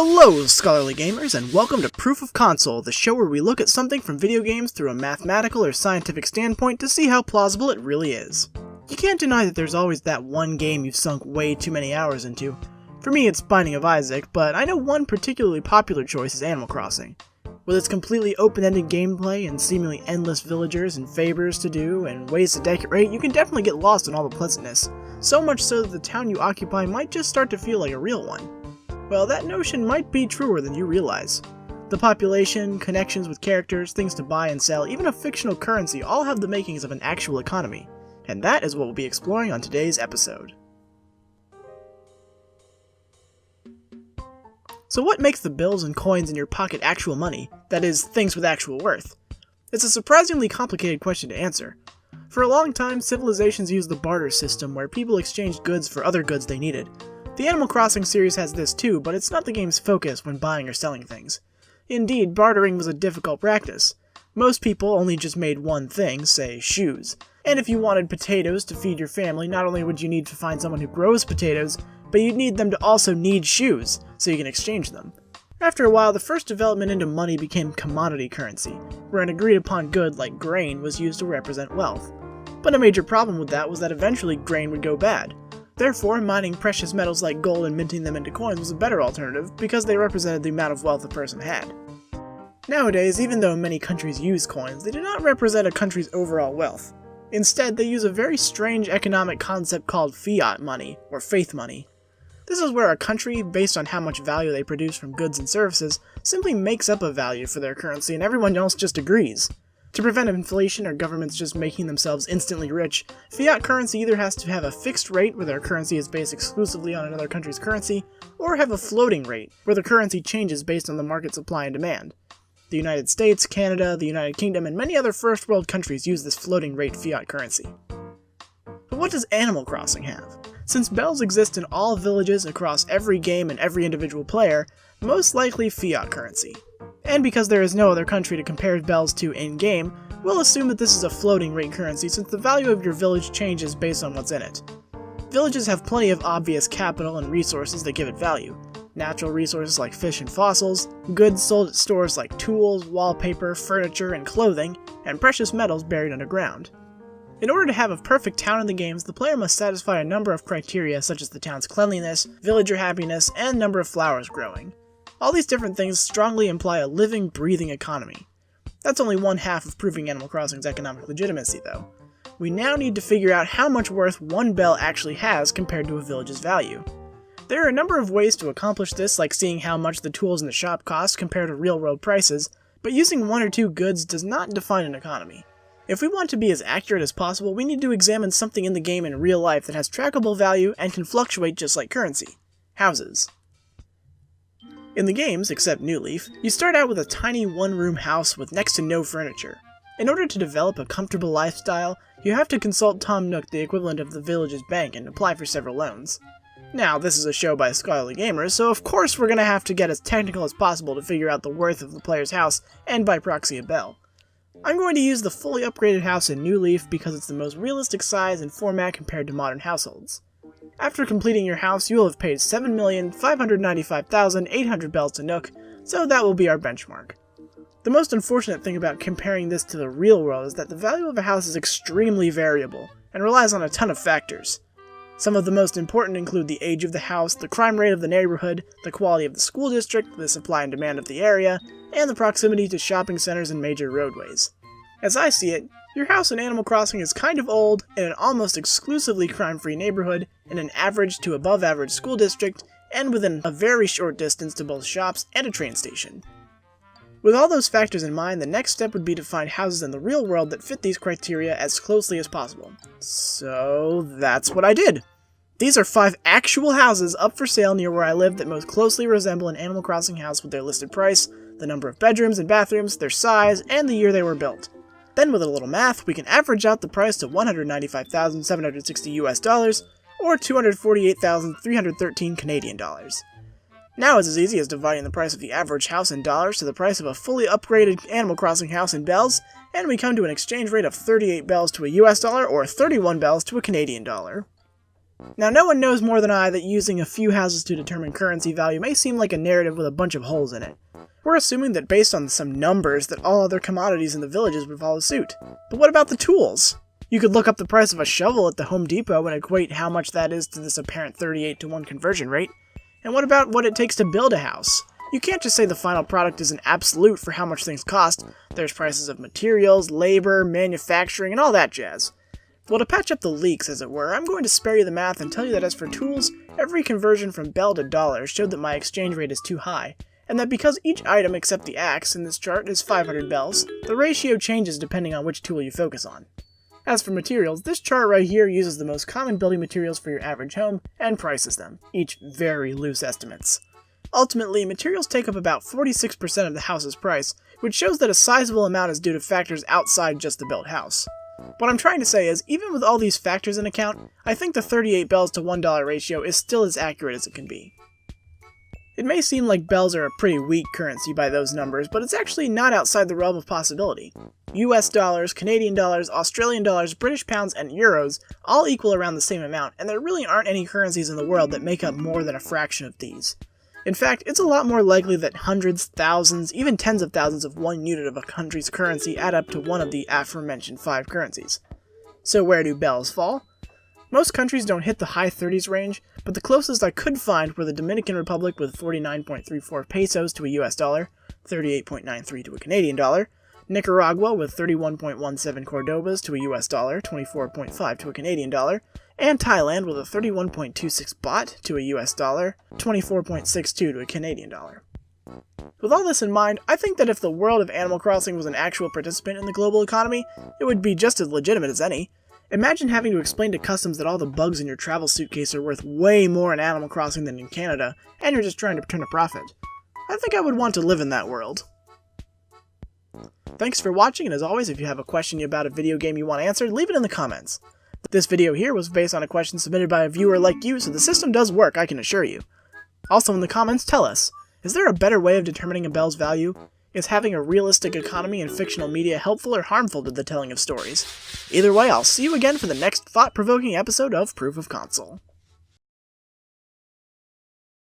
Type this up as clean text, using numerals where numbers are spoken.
Hello, scholarly gamers, and welcome to Proof of Console, the show where we look at something from video games through a mathematical or scientific standpoint to see how plausible it really is. You can't deny that there's always that one game you've sunk way too many hours into. For me, it's Binding of Isaac, but I know one particularly popular choice is Animal Crossing. With its completely open-ended gameplay and seemingly endless villagers and favors to do and ways to decorate, you can definitely get lost in all the pleasantness, so much so that the town you occupy might just start to feel like a real one. Well, that notion might be truer than you realize. The population, connections with characters, things to buy and sell, even a fictional currency all have the makings of an actual economy. And that is what we'll be exploring on today's episode. So what makes the bills and coins in your pocket actual money? That is, things with actual worth? It's a surprisingly complicated question to answer. For a long time, civilizations used the barter system where people exchanged goods for other goods they needed. The Animal Crossing series has this too, but it's not the game's focus when buying or selling things. Indeed, bartering was a difficult practice. Most people only just made one thing, say shoes. And if you wanted potatoes to feed your family, not only would you need to find someone who grows potatoes, but you'd need them to also need shoes, so you can exchange them. After a while, the first development into money became commodity currency, where an agreed-upon good like grain was used to represent wealth. But a major problem with that was that eventually grain would go bad. Therefore, mining precious metals like gold and minting them into coins was a better alternative because they represented the amount of wealth a person had. Nowadays, even though many countries use coins, they do not represent a country's overall wealth. Instead, they use a very strange economic concept called fiat money, or faith money. This is where a country, based on how much value they produce from goods and services, simply makes up a value for their currency and everyone else just agrees. To prevent inflation or governments just making themselves instantly rich, fiat currency either has to have a fixed rate where their currency is based exclusively on another country's currency, or have a floating rate where the currency changes based on the market supply and demand. The United States, Canada, the United Kingdom, and many other first world countries use this floating rate fiat currency. But what does Animal Crossing have? Since bells exist in all villages across every game and every individual player, most likely fiat currency. And because there is no other country to compare bells to in-game, we'll assume that this is a floating rate currency since the value of your village changes based on what's in it. Villages have plenty of obvious capital and resources that give it value. Natural resources like fish and fossils, goods sold at stores like tools, wallpaper, furniture, and clothing, and precious metals buried underground. In order to have a perfect town in the games, the player must satisfy a number of criteria such as the town's cleanliness, villager happiness, and number of flowers growing. All these different things strongly imply a living, breathing economy. That's only one half of proving Animal Crossing's economic legitimacy, though. We now need to figure out how much worth one bell actually has compared to a village's value. There are a number of ways to accomplish this, like seeing how much the tools in the shop cost compared to real-world prices, but using one or two goods does not define an economy. If we want to be as accurate as possible, we need to examine something in the game in real life that has trackable value and can fluctuate just like currency: houses. In the games, except New Leaf, you start out with a tiny one-room house with next to no furniture. In order to develop a comfortable lifestyle, you have to consult Tom Nook, the equivalent of the village's bank, and apply for several loans. Now, this is a show by scholarly gamers, so of course we're gonna have to get as technical as possible to figure out the worth of the player's house, and by proxy a bell. I'm going to use the fully upgraded house in New Leaf because it's the most realistic size and format compared to modern households. After completing your house, you will have paid 7,595,800 bells to Nook, so that will be our benchmark. The most unfortunate thing about comparing this to the real world is that the value of a house is extremely variable, and relies on a ton of factors. Some of the most important include the age of the house, the crime rate of the neighborhood, the quality of the school district, the supply and demand of the area, and the proximity to shopping centers and major roadways. As I see it, your house in Animal Crossing is kind of old, in an almost exclusively crime-free neighborhood, in an average to above-average school district, and within a very short distance to both shops and a train station. With all those factors in mind, the next step would be to find houses in the real world that fit these criteria as closely as possible. So that's what I did. These are 5 actual houses up for sale near where I live that most closely resemble an Animal Crossing house with their listed price, the number of bedrooms and bathrooms, their size, and the year they were built. Then with a little math, we can average out the price to $195,760 US, or 248,313 Canadian dollars. Now it's as easy as dividing the price of the average house in dollars to the price of a fully upgraded Animal Crossing house in bells, and we come to an exchange rate of 38 bells to a US dollar or 31 bells to a Canadian dollar. Now, no one knows more than I that using a few houses to determine currency value may seem like a narrative with a bunch of holes in it. We're assuming that based on some numbers that all other commodities in the villages would follow suit. But what about the tools? You could look up the price of a shovel at the Home Depot and equate how much that is to this apparent 38-to-1 conversion rate. And what about what it takes to build a house? You can't just say the final product is an absolute for how much things cost. There's prices of materials, labor, manufacturing, and all that jazz. Well, to patch up the leaks, as it were, I'm going to spare you the math and tell you that as for tools, every conversion from bell to dollar showed that my exchange rate is too high, and that because each item except the axe in this chart is 500 bells, the ratio changes depending on which tool you focus on. As for materials, this chart right here uses the most common building materials for your average home and prices them, each very loose estimates. Ultimately, materials take up about 46% of the house's price, which shows that a sizable amount is due to factors outside just the built house. What I'm trying to say is, even with all these factors in account, I think the 38 bells to $1 ratio is still as accurate as it can be. It may seem like bells are a pretty weak currency by those numbers, but it's actually not outside the realm of possibility. US dollars, Canadian dollars, Australian dollars, British pounds, and euros all equal around the same amount, and there really aren't any currencies in the world that make up more than a fraction of these. In fact, it's a lot more likely that hundreds, thousands, even tens of thousands of one unit of a country's currency add up to one of the aforementioned 5 currencies. So where do bells fall? Most countries don't hit the high 30s range, but the closest I could find were the Dominican Republic with 49.34 pesos to a US dollar, 38.93 to a Canadian dollar, Nicaragua with 31.17 Cordobas to a US dollar, 24.5 to a Canadian dollar, and Thailand with a 31.26 baht to a US dollar, 24.62 to a Canadian dollar. With all this in mind, I think that if the world of Animal Crossing was an actual participant in the global economy, it would be just as legitimate as any. Imagine having to explain to customs that all the bugs in your travel suitcase are worth way more in Animal Crossing than in Canada, and you're just trying to turn a profit. I think I would want to live in that world. Thanks for watching, and as always, if you have a question about a video game you want answered, leave it in the comments. This video here was based on a question submitted by a viewer like you, so the system does work, I can assure you. Also in the comments, tell us, is there a better way of determining a bell's value? Is having a realistic economy in fictional media helpful or harmful to the telling of stories? Either way, I'll see you again for the next thought-provoking episode of Proof of Console.